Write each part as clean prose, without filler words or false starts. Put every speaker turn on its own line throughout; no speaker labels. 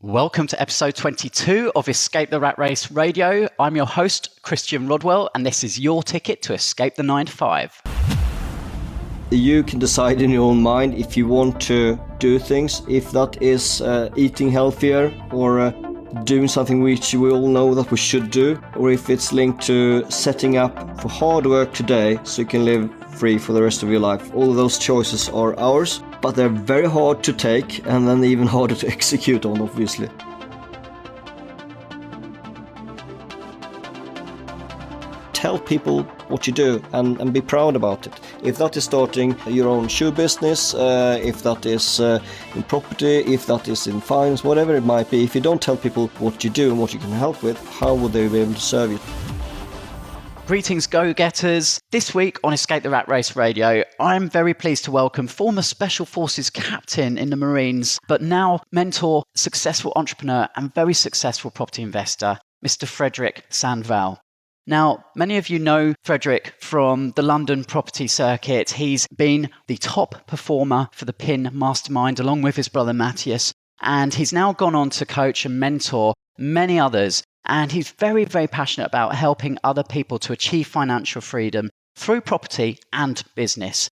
Welcome to episode 22 of Escape the Rat Race Radio. I'm your host, Christian Rodwell, and this is your ticket to escape the 9 to 5.
You can decide in your own mind if you want to do things, if that is eating healthier or doing something which we all know that we should do, or if it's linked to setting up for hard work today so you can live free for the rest of your life. All of those choices are ours, but they're very hard to take and then even harder to execute on, obviously. Tell people what you do and be proud about it. If that is starting your own shoe business, if that is in property, if that is in finance, whatever it might be, if you don't tell people what you do and what you can help with, how would they be able to serve you?
Greetings, go-getters. This week on Escape the Rat Race Radio, I'm very pleased to welcome former Special Forces captain in the Marines, but now mentor, successful entrepreneur and very successful property investor, Mr. Fredrik Sandvall. Now, many of you know Fredrik from the London property circuit. He's been the top performer for the PIN Mastermind along with his brother Matthias, and he's now gone on to coach and mentor many others. And he's very, very passionate about helping other people to achieve financial freedom through property and business.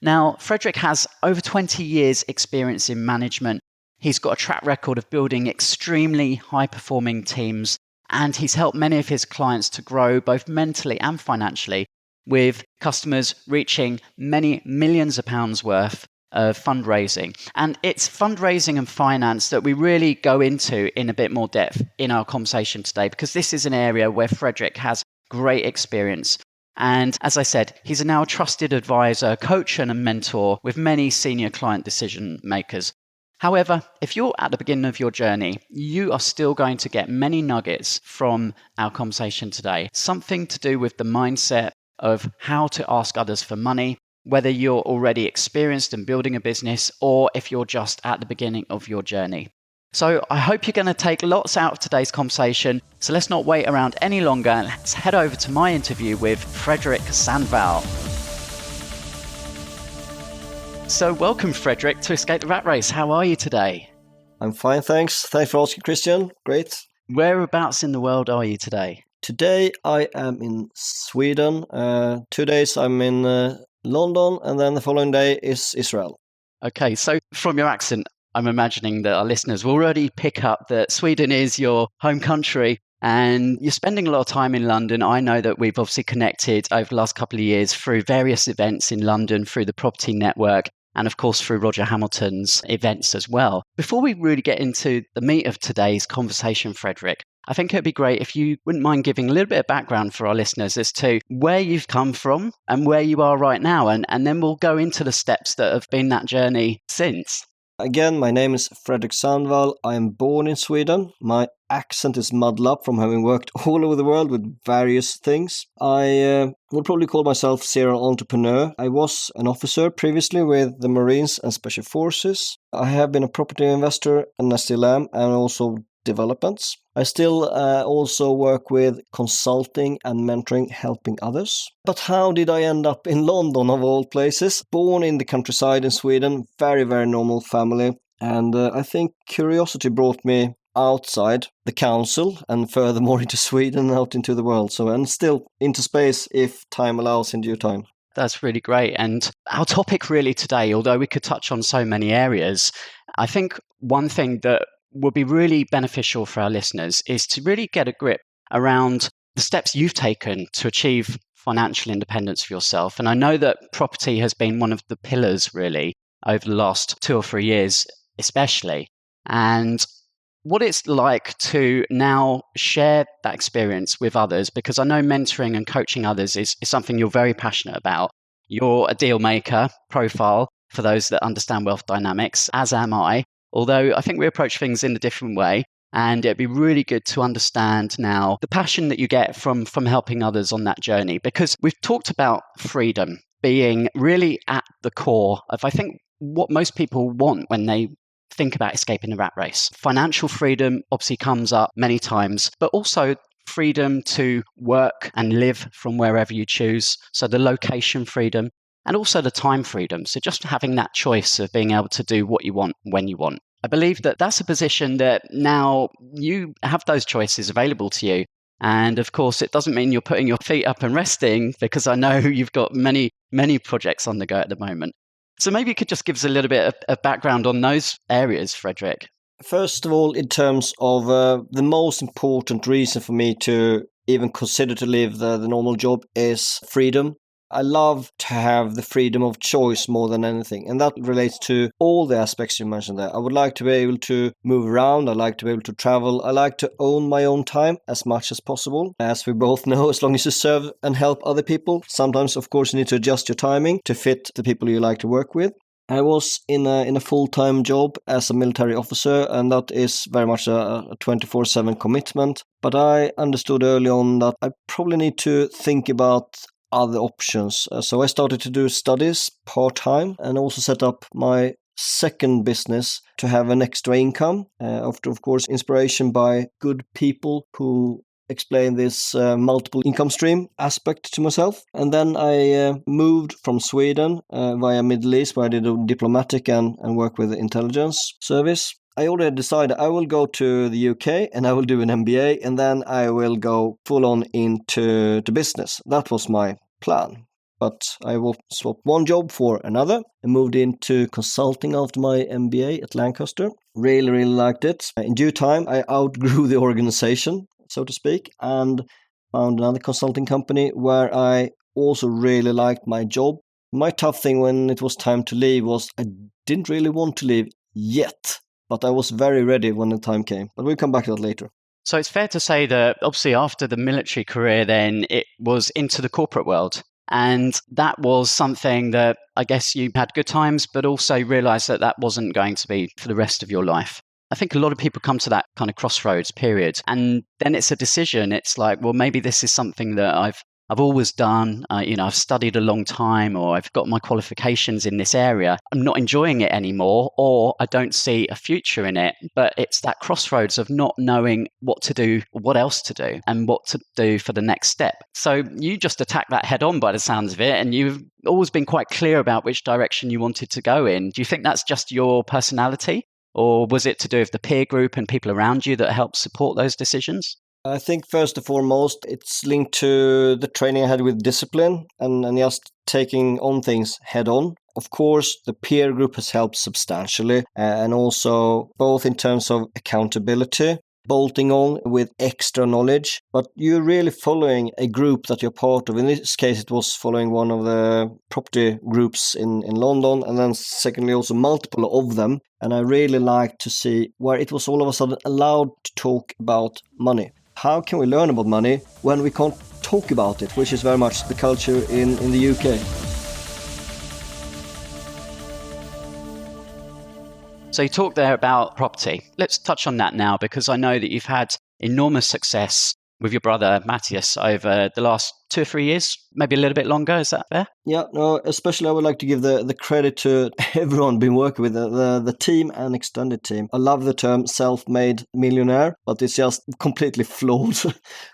Now, Fredrik has over 20 years experience in management. He's got a track record of building extremely high-performing teams, and he's helped many of his clients to grow both mentally and financially, with customers reaching many millions of pounds worth of fundraising. And it's fundraising and finance that we really go into in a bit more depth in our conversation today, because this is an area where Fredrik has great experience. And as I said, he's now a trusted advisor, coach and a mentor with many senior client decision makers. However, if you're at the beginning of your journey, you are still going to get many nuggets from our conversation today. Something to do with the mindset of how to ask others for money, whether you're already experienced in building a business or if you're just at the beginning of your journey. So I hope you're going to take lots out of today's conversation. So let's not wait around any longer and let's head over to my interview with Fredrik Sandvall. So welcome, Fredrik, to Escape the Rat Race. How are you today?
I'm fine, thanks. Thanks for asking, Christian. Great.
Whereabouts in the world are you today?
Today I am in Sweden. 2 days I'm in London, and then the following day is Israel.
Okay, so from your accent, I'm imagining that our listeners will already pick up that Sweden is your home country and you're spending a lot of time in London. I know that we've obviously connected over the last couple of years through various events in London, through the Property Network, and of course through Roger Hamilton's events as well. Before we really get into the meat of today's conversation, Fredrik, I think it'd be great if you wouldn't mind giving a little bit of background for our listeners as to where you've come from and where you are right now. And then we'll go into the steps that have been that journey since.
Again, my name is Fredrik Sandvall. I am born in Sweden. My accent is muddled up from having worked all over the world with various things. I would probably call myself serial entrepreneur. I was an officer previously with the Marines and Special Forces. I have been a property investor, and I still am, and also developments. I still also work with consulting and mentoring, helping others. But how did I end up in London, of all places? Born in the countryside in Sweden, very, very normal family. And I think curiosity brought me outside the council and furthermore into Sweden and out into the world. And still into space if time allows in due time.
That's really great. And our topic really today, although we could touch on so many areas, I think one thing that would be really beneficial for our listeners is to really get a grip around the steps you've taken to achieve financial independence for yourself. And I know that property has been one of the pillars really over the last 2 or 3 years, especially. And what it's like to now share that experience with others, because I know mentoring and coaching others is something you're very passionate about. You're a deal maker profile for those that understand wealth dynamics, as am I. Although I think we approach things in a different way, and it'd be really good to understand now the passion that you get from helping others on that journey, because we've talked about freedom being really at the core of, I think, what most people want when they think about escaping the rat race. Financial freedom obviously comes up many times, but also freedom to work and live from wherever you choose. So the location freedom and also the time freedom. So just having that choice of being able to do what you want when you want. I believe that that's a position that now you have those choices available to you. And of course, it doesn't mean you're putting your feet up and resting, because I know you've got many, many projects on the go at the moment. So maybe you could just give us a little bit of background on those areas, Fredrik.
First of all, in terms of the most important reason for me to even consider to leave the normal job is freedom. I love to have the freedom of choice more than anything. And that relates to all the aspects you mentioned there. I would like to be able to move around. I like to be able to travel. I like to own my own time as much as possible. As we both know, as long as you serve and help other people, sometimes, of course, you need to adjust your timing to fit the people you like to work with. I was in a full-time job as a military officer, and that is very much a 24/7 commitment. But I understood early on that I probably need to think about other options. So I started to do studies part-time and also set up my second business to have an extra income. After, of course, inspiration by good people who explain this multiple income stream aspect to myself. And then I moved from Sweden via Middle East, where I did a diplomatic and work with the intelligence service. I already decided I will go to the UK and I will do an MBA, and then I will go full on into the business. That was my plan. But I will swap one job for another and moved into consulting after my MBA at Lancaster. Really, really liked it. In due time, I outgrew the organization, so to speak, and found another consulting company where I also really liked my job. My tough thing when it was time to leave was I didn't really want to leave yet, but I was very ready when the time came. But we'll come back to that later.
So it's fair to say that obviously after the military career, then it was into the corporate world. And that was something that I guess you had good times, but also realized that that wasn't going to be for the rest of your life. I think a lot of people come to that kind of crossroads period, and then it's a decision. It's like, well, maybe this is something that I've always done. I've studied a long time, or I've got my qualifications in this area. I'm not enjoying it anymore, or I don't see a future in it. But it's that crossroads of not knowing what to do, what else to do, and what to do for the next step. So you just attack that head on by the sounds of it, and you've always been quite clear about which direction you wanted to go in. Do you think that's just your personality? Or was it to do with the peer group and people around you that helped support those decisions?
I think first and foremost, it's linked to the training I had with discipline and just taking on things head on. Of course, the peer group has helped substantially, and also both in terms of accountability, bolting on with extra knowledge, but you're really following a group that you're part of. In this case, it was following one of the property groups in London, and then secondly also multiple of them. And I really liked to see where it was all of a sudden allowed to talk about money. How can we learn about money when we can't talk about it, which is very much the culture in the UK.
So you talked there about property. Let's touch on that now, because I know that you've had enormous success with your brother Matthias over the last 2 or 3 years, maybe a little bit longer. Is that fair?
Yeah, no, especially I would like to give the credit to everyone been working with, the team and extended team. I love the term self-made millionaire, but it's just completely flawed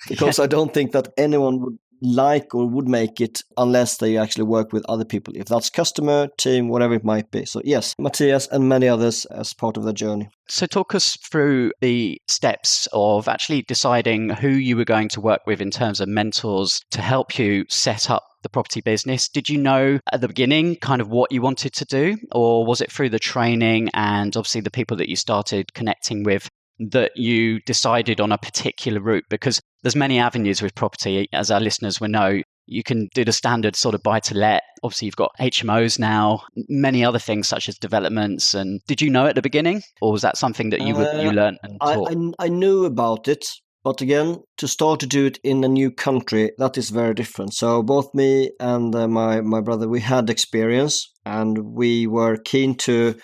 because I don't think that anyone would like or would make it unless they actually work with other people, if that's customer, team, whatever it might be. So yes, Matthias and many others as part of the journey.
So talk us through the steps of actually deciding who you were going to work with in terms of mentors to help you set up the property business. Did you know at the beginning kind of what you wanted to do, or was it through the training and obviously the people that you started connecting with that you decided on a particular route? Because there's many avenues with property, as our listeners will know. You can do the standard sort of buy to let. Obviously, you've got HMOs now, many other things such as developments. And did you know at the beginning, or was that something that you learned and taught?
I knew about it, but again, to start to do it in a new country, that is very different. So both me and my brother, we had experience, and we were keen to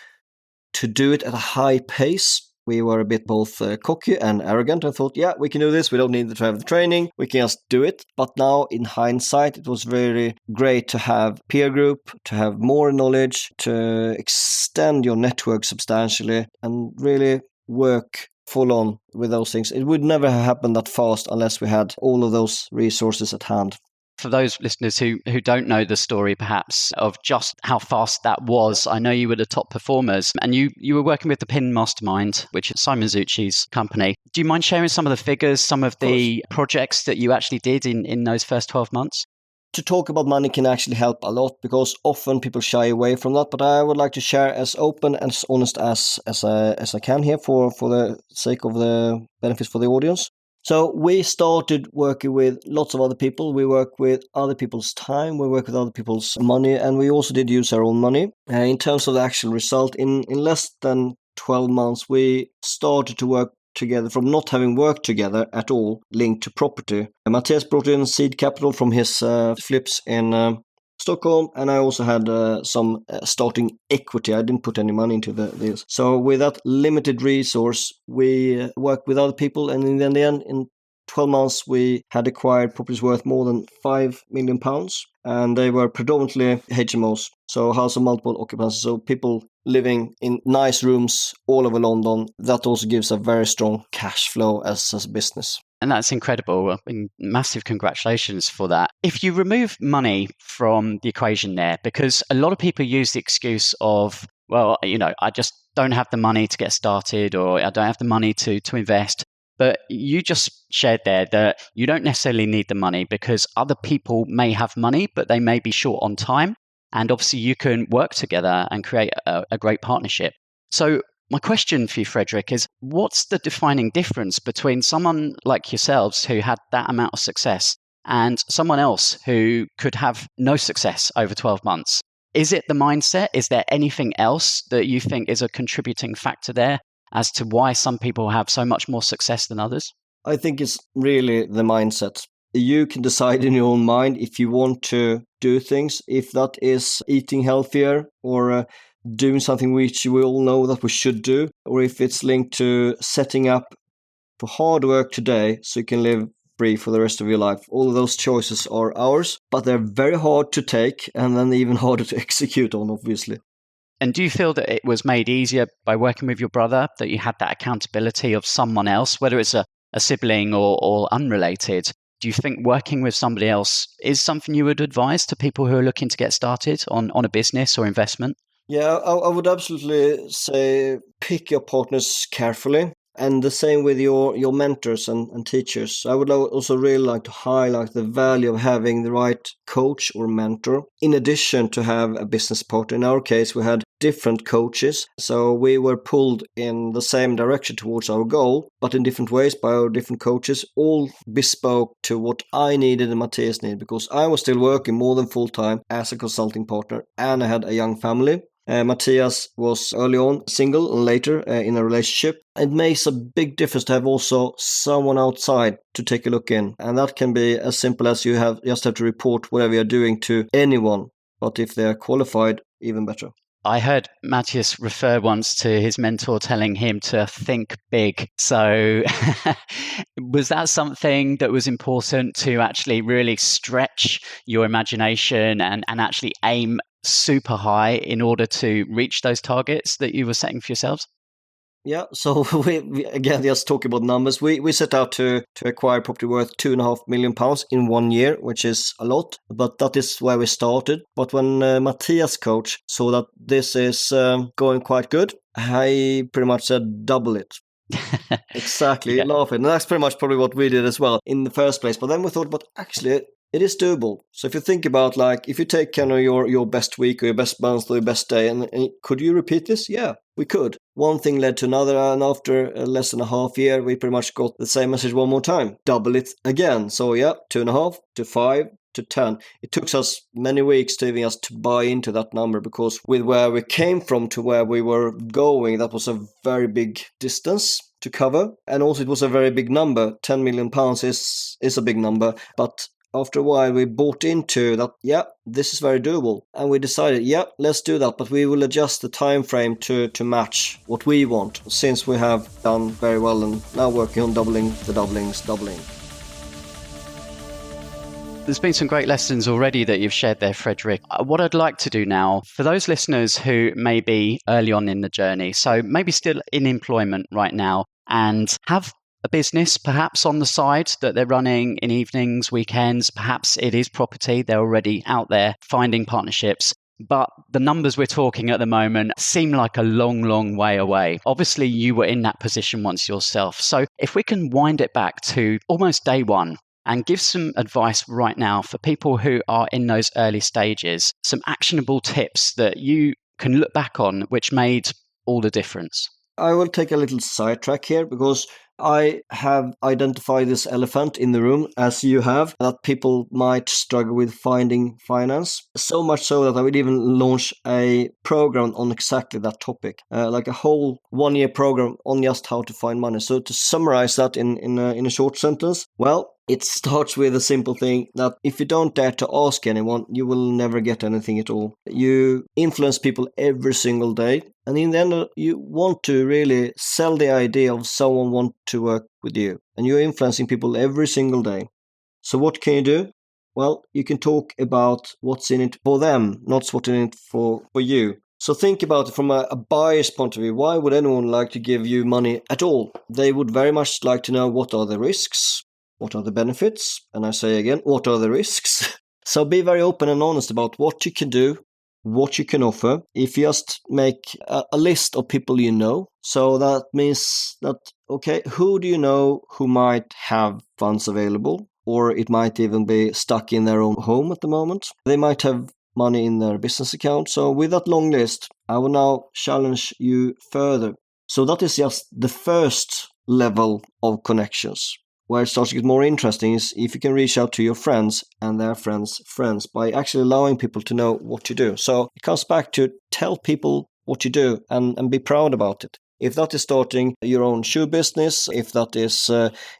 do it at a high pace. We were a bit both cocky and arrogant and thought, yeah, we can do this. We don't need to have the training. We can just do it. But now in hindsight, it was very great to have peer group, to have more knowledge, to extend your network substantially and really work full on with those things. It would never have happened that fast unless we had all of those resources at hand.
For those listeners who don't know the story, perhaps, of just how fast that was, I know you were the top performers and you were working with the PIN Mastermind, which is Simon Zucci's company. Do you mind sharing some of the figures, some of the projects that you actually did in those first 12 months?
To talk about money can actually help a lot because often people shy away from that. But I would like to share as open and as honest as I can here for the sake of the benefits for the audience. So we started working with lots of other people. We work with other people's time. We work with other people's money, and we also did use our own money. In terms of the actual result, in less than 12 months, we started to work together from not having worked together at all, linked to property. And Matthias brought in seed capital from his flips in Stockholm, and I also had some starting equity. I didn't put any money into this. So with that limited resource, we worked with other people, and in the end, in 12 months, we had acquired properties worth more than £5 million, and they were predominantly HMOs, so house of multiple occupancy, so people living in nice rooms all over London. That also gives a very strong cash flow as a business.
And that's incredible. Massive congratulations for that. If you remove money from the equation there, because a lot of people use the excuse of, well, I just don't have the money to get started, or I don't have the money to invest. But you just shared there that you don't necessarily need the money because other people may have money, but they may be short on time. And obviously you can work together and create a great partnership. So my question for you, Fredrik, is what's the defining difference between someone like yourselves who had that amount of success and someone else who could have no success over 12 months? Is it the mindset? Is there anything else that you think is a contributing factor there as to why some people have so much more success than others?
I think it's really the mindset. You can decide in your own mind if you want to do things, if that is eating healthier or doing something which we all know that we should do, or if it's linked to setting up for hard work today so you can live free for the rest of your life. All of those choices are ours, but they're very hard to take and then even harder to execute on, obviously.
And do you feel that it was made easier by working with your brother, that you had that accountability of someone else, whether it's a sibling or unrelated? Do you think working with somebody else is something you would advise to people who are looking to get started on a business or investment?
Yeah, I would absolutely say pick your partners carefully. And the same with your mentors and teachers. I would also really like to highlight the value of having the right coach or mentor, in addition to have a business partner. In our case, we had different coaches, so we were pulled in the same direction towards our goal, but in different ways by our different coaches, all bespoke to what I needed and Matthias needed, because I was still working more than full-time as a consulting partner, and I had a young family. Matthias was early on single and later in a relationship. It makes a big difference to have also someone outside to take a look in. And that can be as simple as you just have to report whatever you're doing to anyone. But if they're qualified, even better.
I heard Matthias refer once to his mentor telling him to think big. So was that something that was important to actually really stretch your imagination and actually aim super high in order to reach those targets that you were setting for yourselves?
Yeah, so we again just talk about numbers. We set out to acquire property worth £2.5 million in 1 year, which is a lot, but that is where we started. But when Matthias' coach saw that this is going quite good, I pretty much said double it. Exactly,
Yeah.
laughing. And that's pretty much probably what we did as well in the first place. But then we thought about actually it is doable. So if you think about if you take kind of your best week or your best month or your best day, and could you repeat this? Yeah, we could. One thing led to another, and after less than a half year, we pretty much got the same message one more time. Double it again. So yeah, 2.5 to 5 to 10. It took us many weeks to even just to buy into that number, because with where we came from to where we were going, that was a very big distance to cover. And also it was a very big number. £10 million is a big number, but after a while, we bought into that, yeah, this is very doable. And we decided, yeah, let's do that. But we will adjust the time frame to match what we want, since we have done very well and now working on doubling.
There's been some great lessons already that you've shared there, Fredrik. What I'd like to do now, for those listeners who may be early on in the journey, so maybe still in employment right now and have a business perhaps on the side that they're running in evenings, weekends. Perhaps it is property. They're already out there finding partnerships. But the numbers we're talking at the moment seem like a long, long way away. Obviously, you were in that position once yourself. So if we can wind it back to almost day one and give some advice right now for people who are in those early stages, some actionable tips that you can look back on which made all the difference.
I will take a little sidetrack here because I have identified this elephant in the room, as you have, that people might struggle with finding finance. So much so that I would even launch a program on exactly that topic, like a whole 1-year program on just how to find money. So to summarize that in a short sentence, well, it starts with a simple thing that if you don't dare to ask anyone, you will never get anything at all. You influence people every single day. And in the end, you want to really sell the idea of someone want to work with you. And you're influencing people every single day. So what can you do? Well, you can talk about what's in it for them, not what's in it for you. So think about it from a buyer's point of view. Why would anyone like to give you money at all? They would very much like to know what are the risks, what are the benefits, and I say again, what are the risks? So be very open and honest about what you can do, what you can offer. If you just make a list of people you know, so that means that, okay, who do you know who might have funds available? Or it might even be stuck in their own home at the moment. They might have money in their business account. So with that long list, I will now challenge you further. So that is just the first level of connections. Where it starts to get more interesting is if you can reach out to your friends and their friends' friends by actually allowing people to know what you do. So it comes back to tell people what you do and be proud about it. If that is starting your own shoe business, if that is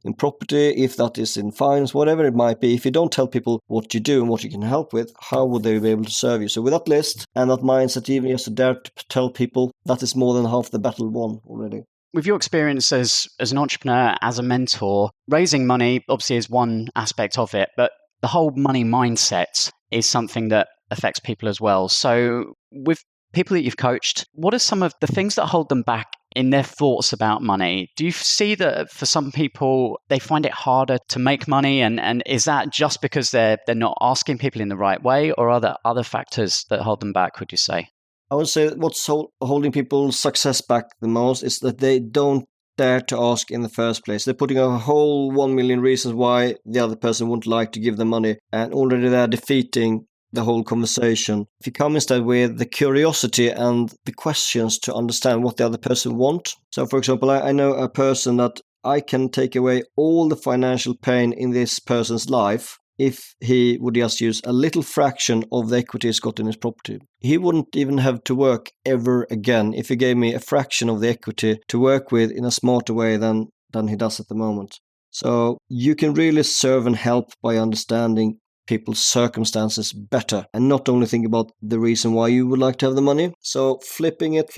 in property, if that is in finance, whatever it might be, if you don't tell people what you do and what you can help with, how would they be able to serve you? So with that list and that mindset, even just to dare to tell people, that is more than half the battle won already.
With your experience as an entrepreneur, as a mentor, raising money obviously is one aspect of it, but the whole money mindset is something that affects people as well. So with people that you've coached, what are some of the things that hold them back in their thoughts about money? Do you see that for some people, they find it harder to make money? And is that just because they're not asking people in the right way, or are there other factors that hold them back, would you say?
I would say what's holding people's success back the most is that they don't dare to ask in the first place. They're putting a whole 1 million reasons why the other person wouldn't like to give them money, and already they're defeating the whole conversation. If you come instead with the curiosity and the questions to understand what the other person wants. So for example, I know a person that I can take away all the financial pain in this person's life if he would just use a little fraction of the equity he's got in his property. He wouldn't even have to work ever again if he gave me a fraction of the equity to work with in a smarter way than he does at the moment. So you can really serve and help by understanding people's circumstances better and not only think about the reason why you would like to have the money. So flipping it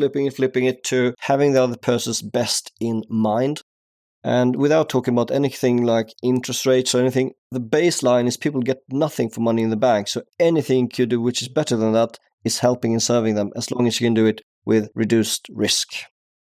to having the other person's best in mind. And without talking about anything like interest rates or anything, the baseline is people get nothing for money in the bank. So anything you could do which is better than that is helping and serving them, as long as you can do it with reduced risk.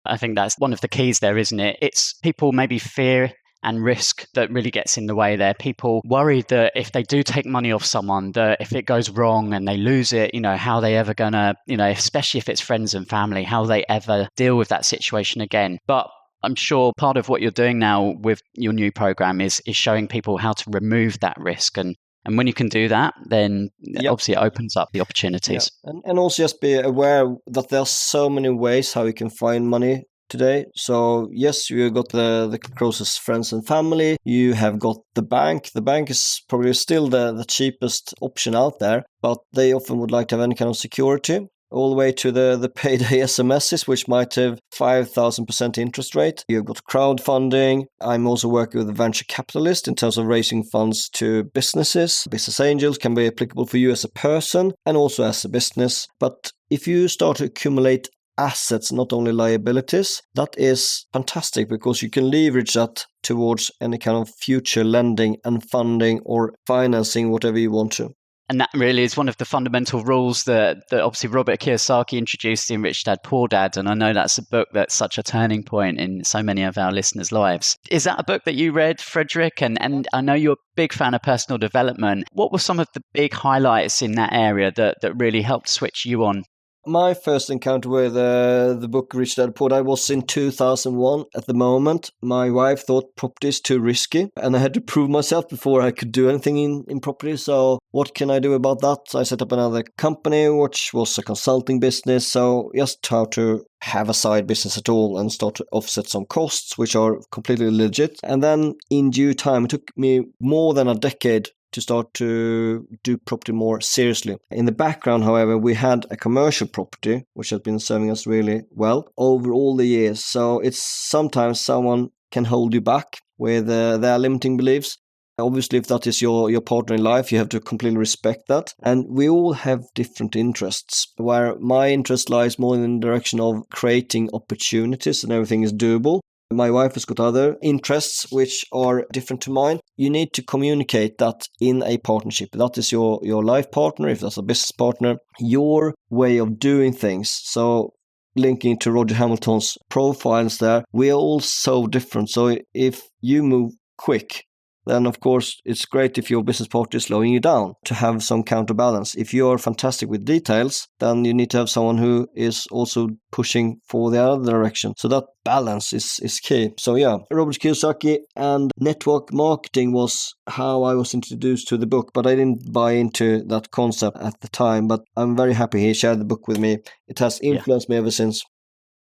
I think that's one of the keys there, isn't it? It's people maybe fear and risk that really gets in the way there. People worry that if they do take money off someone, that if it goes wrong and they lose it, how are they ever gonna, especially if it's friends and family, how they ever deal with that situation again. But I'm sure part of what you're doing now with your new program is showing people how to remove that risk. And when you can do that, then obviously it opens up the opportunities.
Yeah. And also just be aware that there are so many ways how you can find money today. So yes, you got the closest friends and family. You have got the bank. The bank is probably still the cheapest option out there, but they often would like to have any kind of security. All the way to the payday SMSs, which might have 5,000% interest rate. You've got crowdfunding. I'm also working with a venture capitalist in terms of raising funds to businesses. Business angels can be applicable for you as a person and also as a business. But if you start to accumulate assets, not only liabilities, that is fantastic because you can leverage that towards any kind of future lending and funding or financing, whatever you want to.
And that really is one of the fundamental rules that obviously Robert Kiyosaki introduced in Rich Dad, Poor Dad. And I know that's a book that's such a turning point in so many of our listeners' lives. Is that a book that you read, Fredrik? And I know you're a big fan of personal development. What were some of the big highlights in that area that really helped switch you on?
My first encounter with the book Rich Dad Poor Dad was in 2001. At the moment, my wife thought property is too risky, and I had to prove myself before I could do anything in property. So what can I do about that? I set up another company, which was a consulting business. So just how to have a side business at all and start to offset some costs, which are completely legit. And then in due time, it took me more than a decade to start to do property more seriously. In the background, however, we had a commercial property, which has been serving us really well over all the years. So it's sometimes someone can hold you back with their limiting beliefs. Obviously, if that is your partner in life, you have to completely respect that. And we all have different interests, where my interest lies more in the direction of creating opportunities and everything is doable. My wife has got other interests which are different to mine. You need to communicate that in a partnership. That is your life partner, if that's a business partner, your way of doing things. So linking to Roger Hamilton's profiles there, we are all so different. So if you move quick, then of course it's great if your business partner is slowing you down to have some counterbalance. If you're fantastic with details, then you need to have someone who is also pushing for the other direction. So that balance is key. So yeah, Robert Kiyosaki and network marketing was how I was introduced to the book, but I didn't buy into that concept at the time. But I'm very happy he shared the book with me. It has influenced me ever since.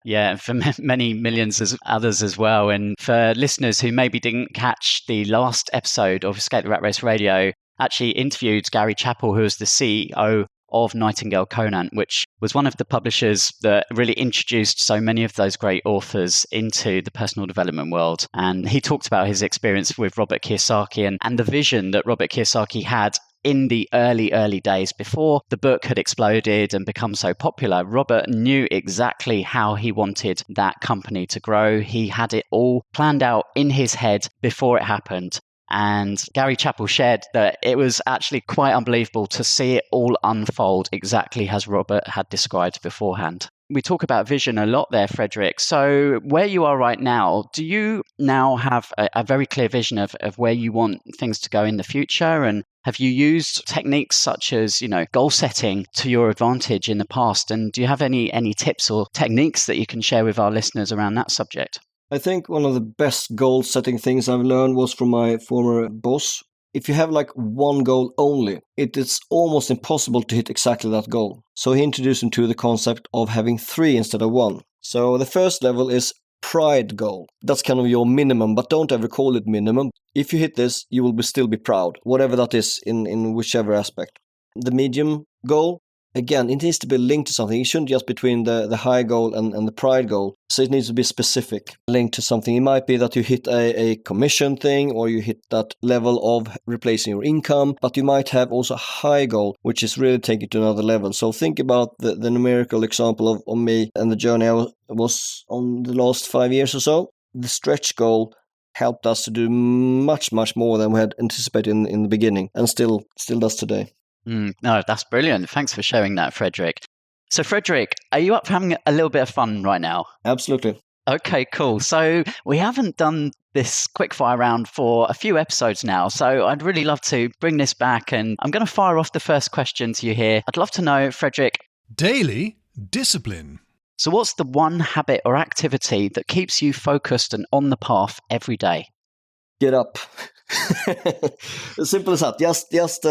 Yeah, and for many millions of others as well. And for listeners who maybe didn't catch the last episode of Escape the Rat Race Radio, actually interviewed Gary Chappell, who is the CEO of Nightingale Conant, which was one of the publishers that really introduced so many of those great authors into the personal development world. And he talked about his experience with Robert Kiyosaki and the vision that Robert Kiyosaki had in the early days before the book had exploded and become so popular. Robert knew exactly how he wanted that company to grow. He had it all planned out in his head before it happened. And Gary Chappell shared that it was actually quite unbelievable to see it all unfold exactly as Robert had described beforehand. We talk about vision a lot there, Fredrik. So where you are right now, do you now have a very clear vision of where you want things to go in the future? And have you used techniques such as, goal setting to your advantage in the past? And do you have any tips or techniques that you can share with our listeners around that subject?
I think one of the best goal setting things I've learned was from my former boss. If you have like one goal only, it is almost impossible to hit exactly that goal. So he introduced him to the concept of having 3 instead of 1. So the first level is pride goal. That's kind of your minimum, but don't ever call it minimum. If you hit this, you will still be proud, whatever that is in whichever aspect. The medium goal, again, it needs to be linked to something. It shouldn't just be between the high goal and the pride goal. So it needs to be specific, linked to something. It might be that you hit a commission thing, or you hit that level of replacing your income, but you might have also a high goal, which is really taking it to another level. So think about the numerical example of me and the journey I was on the last 5 years or so. The stretch goal helped us to do much, much more than we had anticipated in the beginning, and still does today.
No, that's brilliant. Thanks for sharing that, Fredrik. So, Fredrik, are you up for having a little bit of fun right now?
Absolutely.
Okay, cool. So we haven't done this quickfire round for a few episodes now, so I'd really love to bring this back, and I'm going to fire off the first question to you here. I'd love to know, Fredrik.
Daily discipline.
So what's the one habit or activity that keeps you focused and on the path every day?
Get up. Simple as that. Just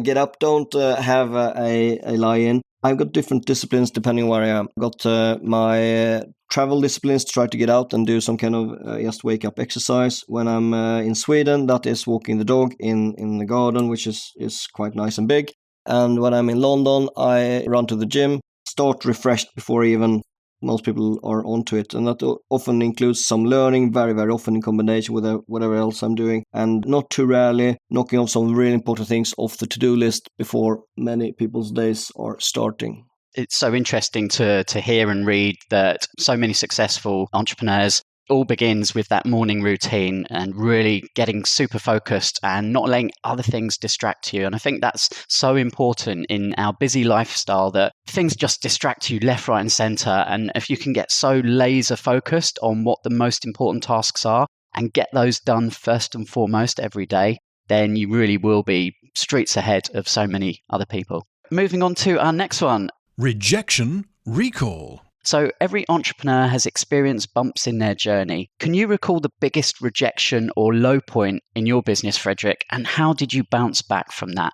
get up. Don't have a lie-in. I've got different disciplines depending where I am. I've got my travel disciplines to try to get out and do some kind of just wake up exercise. When I'm in Sweden, that is walking the dog in the garden, which is quite nice and big. And when I'm in London, I run to the gym, start refreshed before even most people are onto it. And that often includes some learning, very, very often in combination with whatever else I'm doing. And not too rarely knocking off some really important things off the to-do list before many people's days are starting.
It's so interesting to hear and read that so many successful entrepreneurs all begins with that morning routine and really getting super focused and not letting other things distract you. And I think that's so important in our busy lifestyle, that things just distract you left, right, and center. And if you can get so laser focused on what the most important tasks are and get those done first and foremost every day, then you really will be streets ahead of so many other people. Moving on to our next one.
Rejection recall.
So every entrepreneur has experienced bumps in their journey. Can you recall the biggest rejection or low point in your business, Fredrik, and how did you bounce back from that?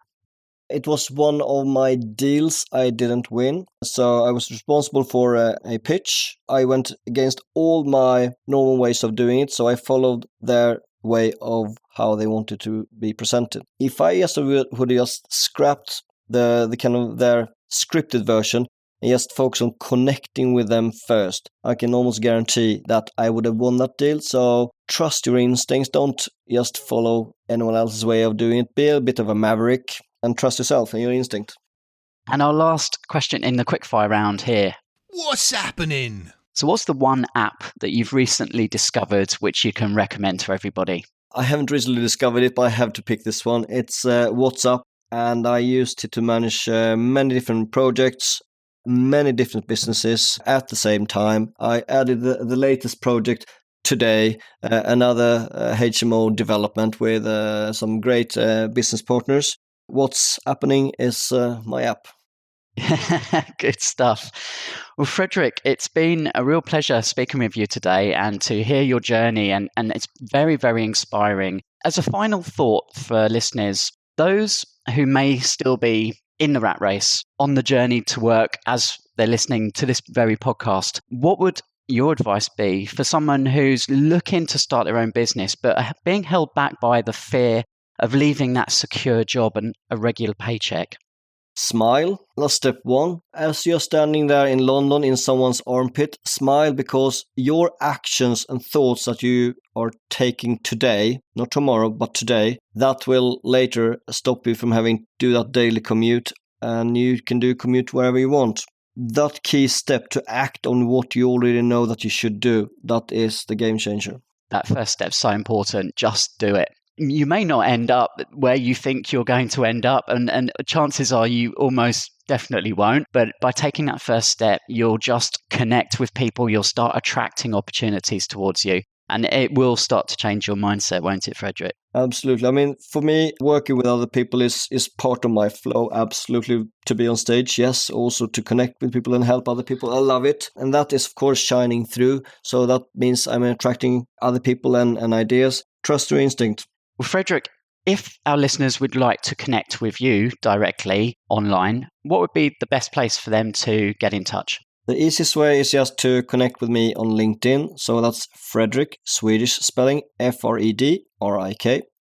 It was one of my deals I didn't win. So I was responsible for a pitch. I went against all my normal ways of doing it. So I followed their way of how they wanted to be presented. If I would just scrapped the kind of their scripted version and just focus on connecting with them first, I can almost guarantee that I would have won that deal. So trust your instincts. Don't just follow anyone else's way of doing it. Be a bit of a maverick and trust yourself and your instinct.
And our last question in the quickfire round here.
What's happening?
So what's the one app that you've recently discovered which you can recommend to everybody?
I haven't recently discovered it, but I have to pick this one. It's WhatsApp, and I used it to manage many different projects, many different businesses at the same time. I added the latest project today, another HMO development with some great business partners. What's happening is my app.
Good stuff. Well, Fredrik, it's been a real pleasure speaking with you today and to hear your journey, and it's very, very inspiring. As a final thought for listeners, those who may still be in the rat race, on the journey to work as they're listening to this very podcast, what would your advice be for someone who's looking to start their own business but being held back by the fear of leaving that secure job and a regular paycheck?
Smile. That's step one. As you're standing there in London in someone's armpit, smile, because your actions and thoughts that you are taking today, not tomorrow, but today, that will later stop you from having to do that daily commute, and you can do commute wherever you want. That key step to act on what you already know that you should do, that is the game changer.
That first step's so important. Just do it. You may not end up where you think you're going to end up, and chances are you almost definitely won't. But by taking that first step, you'll just connect with people. You'll start attracting opportunities towards you, and it will start to change your mindset, won't it, Fredrik?
Absolutely. I mean, for me, working with other people is part of my flow. Absolutely. To be on stage, yes. Also to connect with people and help other people. I love it. And that is, of course, shining through. So that means I'm attracting other people and ideas. Trust your instinct.
Well, Fredrik, if our listeners would like to connect with you directly online, what would be the best place for them to get in touch?
The easiest way is just to connect with me on LinkedIn. So that's Fredrik, Swedish spelling, Fredrik.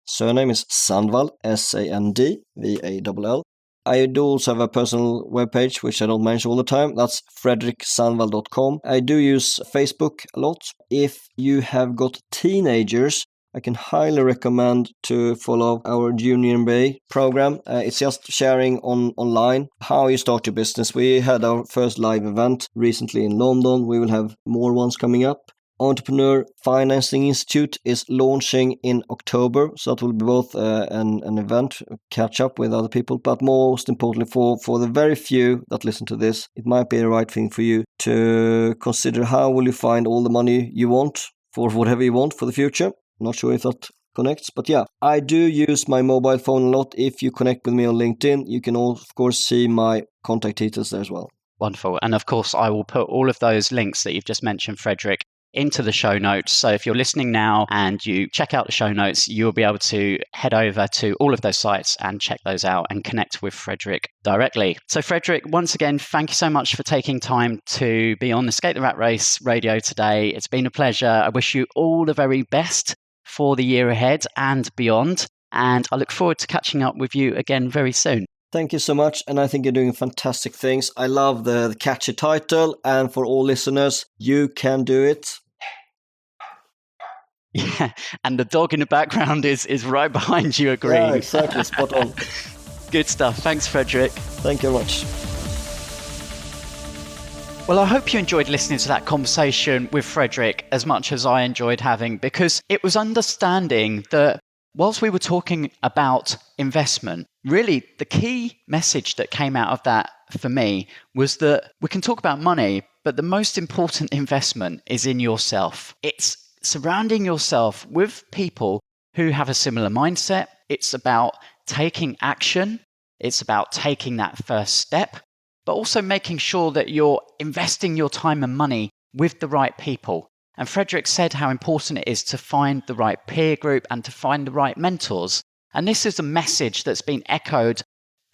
Surname is Sandvall, Sandvall. I do also have a personal webpage, which I don't mention all the time. That's fredriksandvall.com. I do use Facebook a lot. If you have got teenagers, I can highly recommend to follow our Junior MBA program. It's just sharing online how you start your business. We had our first live event recently in London. We will have more ones coming up. Entrepreneur Financing Institute is launching in October. So that will be both an event, catch up with other people, but most importantly for the very few that listen to this, it might be the right thing for you to consider how will you find all the money you want for whatever you want for the future. Not sure if that connects, but yeah, I do use my mobile phone a lot. If you connect with me on LinkedIn, you can of course see my contact details there as well.
Wonderful. And of course, I will put all of those links that you've just mentioned, Fredrik, into the show notes. So if you're listening now and you check out the show notes, you'll be able to head over to all of those sites and check those out and connect with Fredrik directly. So Fredrik, once again, thank you so much for taking time to be on Escape the Rat Race radio today. It's been a pleasure. I wish you all the very best for the year ahead and beyond. And I look forward to catching up with you again very soon.
Thank you so much. And I think you're doing fantastic things. I love the catchy title. And for all listeners, you can do it.
Yeah, and the dog in the background is right behind you agreeing.
Yeah, exactly. Spot on.
Good stuff. Thanks, Fredrik.
Thank you very much.
Well, I hope you enjoyed listening to that conversation with Fredrik as much as I enjoyed having, because it was understanding that whilst we were talking about investment, really the key message that came out of that for me was that we can talk about money, but the most important investment is in yourself. It's surrounding yourself with people who have a similar mindset. It's about taking action. It's about taking that first step, but also making sure that you're investing your time and money with the right people. And Fredrik said how important it is to find the right peer group and to find the right mentors. And this is a message that's been echoed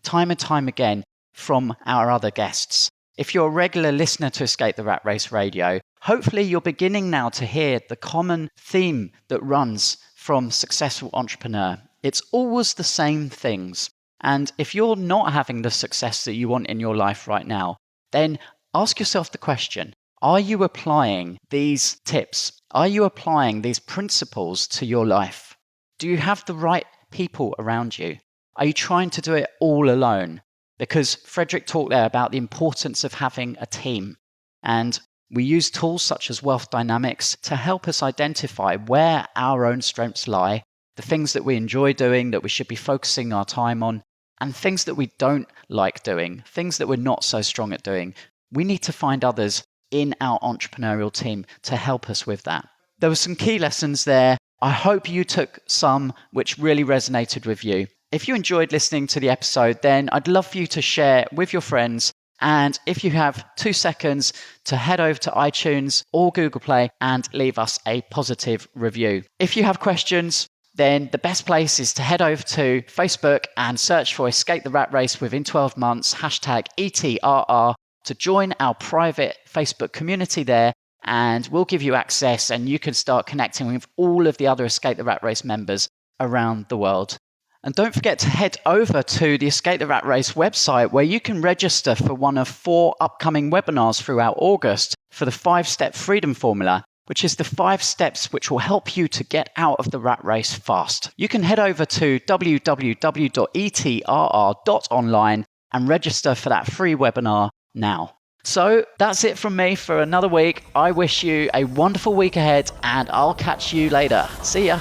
time and time again from our other guests. If you're a regular listener to Escape the Rat Race Radio, hopefully you're beginning now to hear the common theme that runs from Successful Entrepreneur. It's always the same things. And if you're not having the success that you want in your life right now, then ask yourself the question, are you applying these tips? Are you applying these principles to your life? Do you have the right people around you? Are you trying to do it all alone? Because Fredrik talked there about the importance of having a team. And we use tools such as Wealth Dynamics to help us identify where our own strengths lie, the things that we enjoy doing, that we should be focusing our time on, and things that we don't like doing, things that we're not so strong at doing. We need to find others in our entrepreneurial team to help us with that. There were some key lessons there. I hope you took some which really resonated with you. If you enjoyed listening to the episode, then I'd love for you to share with your friends. And if you have 2 seconds, to head over to iTunes or Google Play and leave us a positive review. If you have questions, then the best place is to head over to Facebook and search for Escape the Rat Race within 12 months, #ETRR, to join our private Facebook community there, and we'll give you access and you can start connecting with all of the other Escape the Rat Race members around the world. And don't forget to head over to the Escape the Rat Race website, where you can register for one of 4 upcoming webinars throughout August for the 5-step freedom formula, which is the 5 steps which will help you to get out of the rat race fast. You can head over to www.etrr.online and register for that free webinar now. So that's it from me for another week. I wish you a wonderful week ahead, and I'll catch you later. See ya.